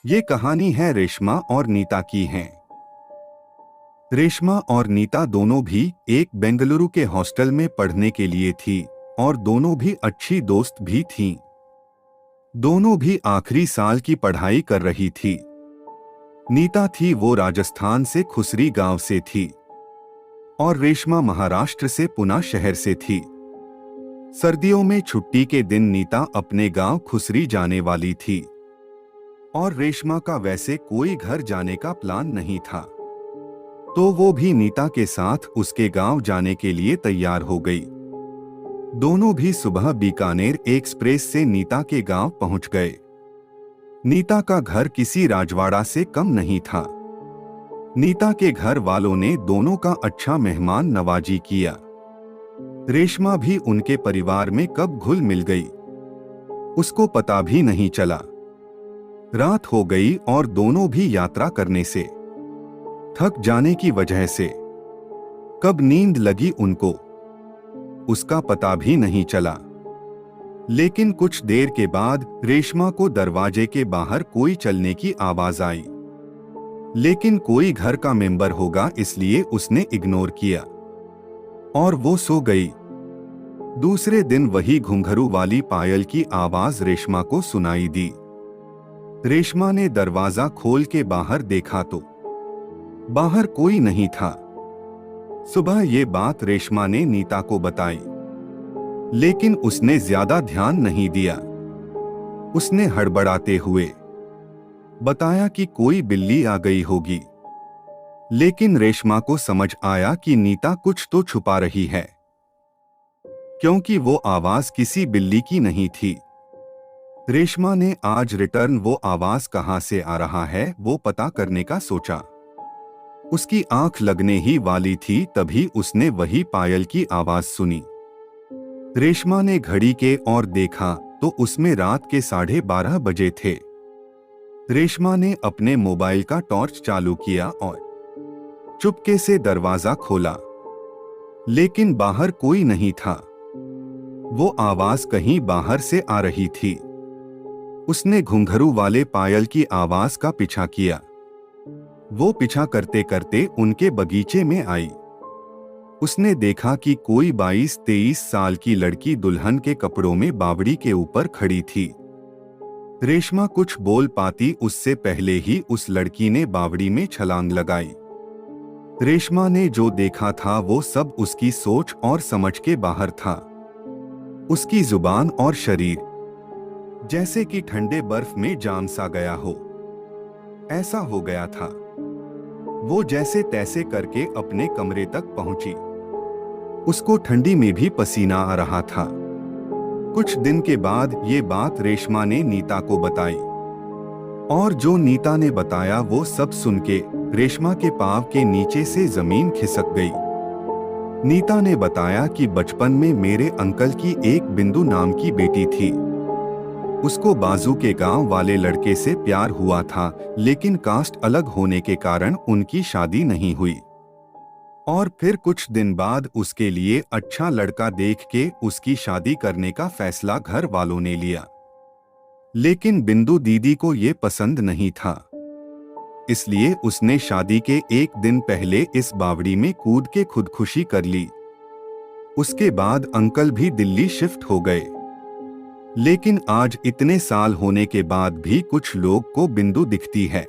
ये कहानी है रेशमा और नीता की है। रेशमा और नीता दोनों भी एक बेंगलुरु के हॉस्टल में पढ़ने के लिए थी और दोनों भी अच्छी दोस्त भी थीं। दोनों भी आखिरी साल की पढ़ाई कर रही थी। नीता थी वो राजस्थान से खुसरी गांव से थी और रेशमा महाराष्ट्र से पुणे शहर से थी। सर्दियों में छुट्टी के दिन नीता अपने गांव खुसरी जाने वाली थी और रेशमा का वैसे कोई घर जाने का प्लान नहीं था, तो वो भी नीता के साथ उसके गांव जाने के लिए तैयार हो गई। दोनों भी सुबह बीकानेर एक्सप्रेस से नीता के गांव पहुंच गए। नीता का घर किसी राजवाड़ा से कम नहीं था। नीता के घर वालों ने दोनों का अच्छा मेहमान नवाजी किया। रेशमा भी उनके परिवार में कब घुल मिल गई, उसको पता भी नहीं चला। रात हो गई और दोनों भी यात्रा करने से थक जाने की वजह से कब नींद लगी उनको, उसका पता भी नहीं चला। लेकिन कुछ देर के बाद रेशमा को दरवाजे के बाहर कोई चलने की आवाज आई, लेकिन कोई घर का मेंबर होगा इसलिए उसने इग्नोर किया और वो सो गई। दूसरे दिन वही घुंघरू वाली पायल की आवाज रेशमा को सुनाई दी। रेशमा ने दरवाजा खोल के बाहर देखा तो बाहर कोई नहीं था। सुबह ये बात रेशमा ने नीता को बताई, लेकिन उसने ज्यादा ध्यान नहीं दिया। उसने हड़बड़ाते हुए बताया कि कोई बिल्ली आ गई होगी, लेकिन रेशमा को समझ आया कि नीता कुछ तो छुपा रही है, क्योंकि वो आवाज किसी बिल्ली की नहीं थी। रेशमा ने आज रिटर्न वो आवाज कहां से आ रहा है वो पता करने का सोचा। उसकी आंख लगने ही वाली थी तभी उसने वही पायल की आवाज सुनी। रेशमा ने घड़ी के और देखा तो उसमें रात के 12:30 बजे थे। रेशमा ने अपने मोबाइल का टॉर्च चालू किया और चुपके से दरवाजा खोला, लेकिन बाहर कोई नहीं था। वो आवाज कहीं बाहर से आ रही थी। उसने घुंघरू वाले पायल की आवाज का पीछा किया। वो पीछा करते करते उनके बगीचे में आई। उसने देखा कि कोई 22-23 साल की लड़की दुल्हन के कपड़ों में बावड़ी के ऊपर खड़ी थी। रेशमा कुछ बोल पाती उससे पहले ही उस लड़की ने बावड़ी में छलांग लगाई। रेशमा ने जो देखा था वो सब उसकी सोच और समझ के बाहर था। उसकी जुबान और शरीर जैसे कि ठंडे बर्फ में जाम सा गया हो, ऐसा हो गया था। वो जैसे तैसे करके अपने कमरे तक पहुंची। उसको ठंडी में भी पसीना आ रहा था। कुछ दिन के बाद ये बात रेशमा ने नीता को बताई, और जो नीता ने बताया वो सब सुन के रेशमा के पांव के नीचे से जमीन खिसक गई। नीता ने बताया कि बचपन में मेरे अंकल की एक बिंदु नाम की बेटी थी। उसको बाजू के गांव वाले लड़के से प्यार हुआ था, लेकिन कास्ट अलग होने के कारण उनकी शादी नहीं हुई। और फिर कुछ दिन बाद उसके लिए अच्छा लड़का देख के उसकी शादी करने का फैसला घर वालों ने लिया। लेकिन बिंदु दीदी को ये पसंद नहीं था, इसलिए उसने शादी के एक दिन पहले इस बावड़ी में कूद के खुदकुशी कर ली। उसके बाद अंकल भी दिल्ली शिफ्ट हो गए। लेकिन आज इतने साल होने के बाद भी कुछ लोग को बिंदु दिखती है।